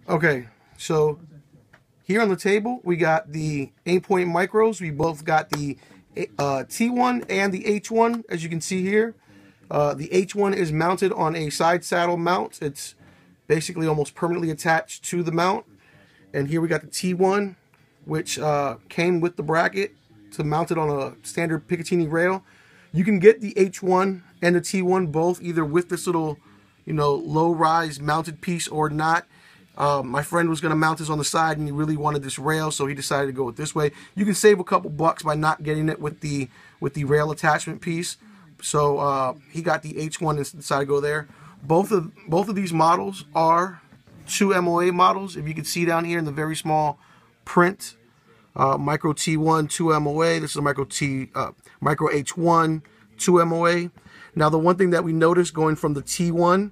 Okay, so here on the table we got the Aimpoint micros. We both got the T1 and the H1, as you can see here. The H1 is mounted on a side saddle mount. It's basically almost permanently attached to the mount. And here we got the T1, which came with the bracket to mount it on a standard Picatinny rail. You can get the H1 and the T1 both either with this little, low-rise mounted piece or not. My friend was going to mount this on the side and he really wanted this rail, so he decided to go with this way. You can save a couple bucks by not getting it with the rail attachment piece. So he got the H1 and decided to go there. Both of these models are 2 MOA models. If you can see down here in the very small print, micro T1 2 MOA. This is a micro H1 2 MOA. Now the one thing that we noticed going from the T1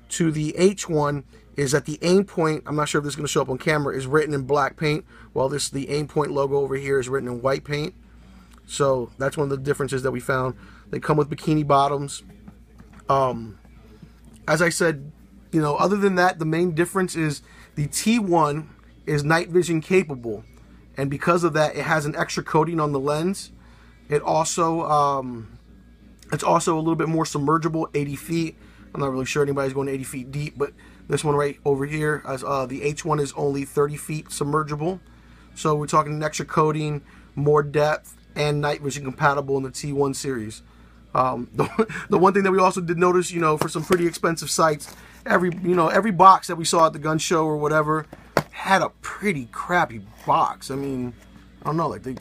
to the H1 is that the Aimpoint, I'm not sure if this is going to show up on camera, is written in black paint, while the Aimpoint logo over here is written in white paint. So that's one of the differences that we found. They come with bikini bottoms. As I said, other than that, the main difference is the T1 is night vision capable, and because of that, it has an extra coating on the lens. It's also a little bit more submergible, 80 feet. I'm not really sure anybody's going 80 feet deep, but this one right over here, as the H1 is only 30 feet submergible. So we're talking an extra coating, more depth, and night vision compatible in the T1 series. The one thing that we also did notice, for some pretty expensive sights, every box that we saw at the gun show or whatever had a pretty crappy box. I mean, I don't know, like they,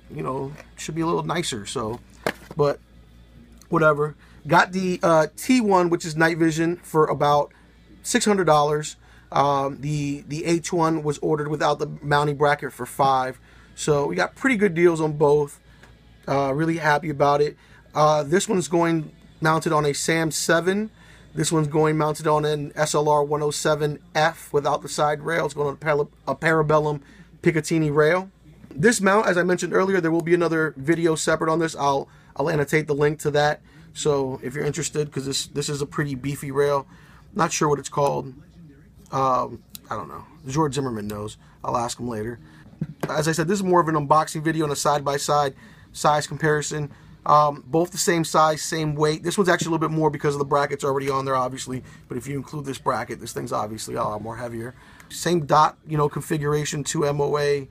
should be a little nicer. So, but whatever. Got the T1, which is night vision, for about $600. The H1 was ordered without the mounting bracket for $500. So we got pretty good deals on both. Really happy about it. This one's going mounted on a SAM 7. This one's going mounted on an SLR 107F without the side rail. It's going on a Parabellum Picatinny rail. This mount, as I mentioned earlier, there will be another video separate on this. I'll annotate the link to that. So if you're interested, because this is a pretty beefy rail. Not sure what it's called. I don't know. George Zimmerman knows. I'll ask him later. As I said, this is more of an unboxing video and a side-by-side size comparison. Both the same size, same weight. This one's actually a little bit more because of the brackets already on there, obviously. But if you include this bracket, this thing's obviously a lot more heavier. Same dot, configuration, 2 MOA.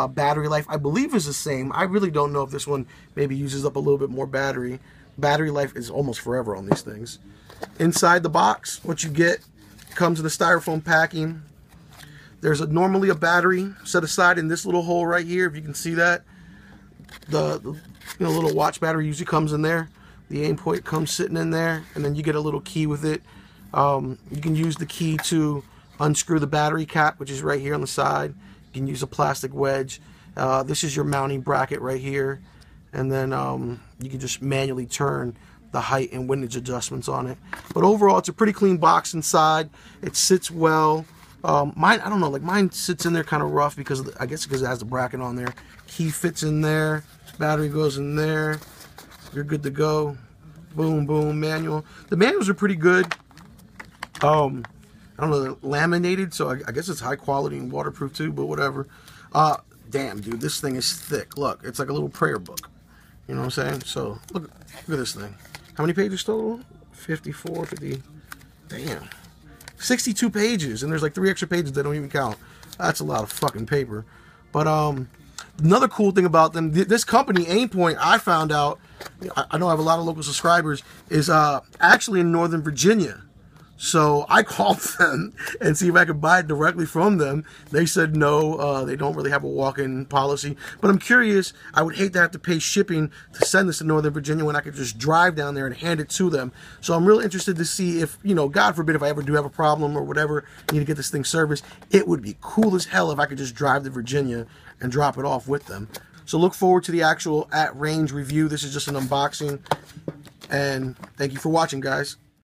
Battery life, I believe, is the same. I really don't know if this one maybe uses up a little bit more battery. Battery life is almost forever on these things. Inside the box, what you get comes in a styrofoam packing. There's normally a battery set aside in this little hole right here, if you can see that. The little watch battery usually comes in there. The Aimpoint comes sitting in there, and then you get a little key with it. You can use the key to unscrew the battery cap, which is right here on the side. You can use a plastic wedge. This is your mounting bracket right here, and then you can just manually turn the height and windage adjustments on it. But overall, it's a pretty clean box inside. It sits well. Mine, I don't know, like mine sits in there kind of rough because of I guess because it has the bracket on there. Key fits in there. Battery goes in there. You're good to go. Boom, boom, manual. The manuals are pretty good. I don't know, they're laminated, so I guess it's high quality and waterproof too, but whatever. Damn, dude, this thing is thick. Look, it's like a little prayer book. You know what I'm saying? So, look at this thing. How many pages total? 54, 50. Damn. 62 pages, and there's like 3 extra pages that don't even count. That's a lot of fucking paper. But, another cool thing about them, this company, Aimpoint, I found out, I know I have a lot of local subscribers, is actually in Northern Virginia. So I called them and see if I could buy it directly from them. They said no, they don't really have a walk-in policy. But I'm curious, I would hate to have to pay shipping to send this to Northern Virginia when I could just drive down there and hand it to them. So I'm really interested to see if, God forbid, if I ever do have a problem or whatever, need to get this thing serviced, it would be cool as hell if I could just drive to Virginia and drop it off with them. So look forward to the actual at-range review. This is just an unboxing. And thank you for watching, guys.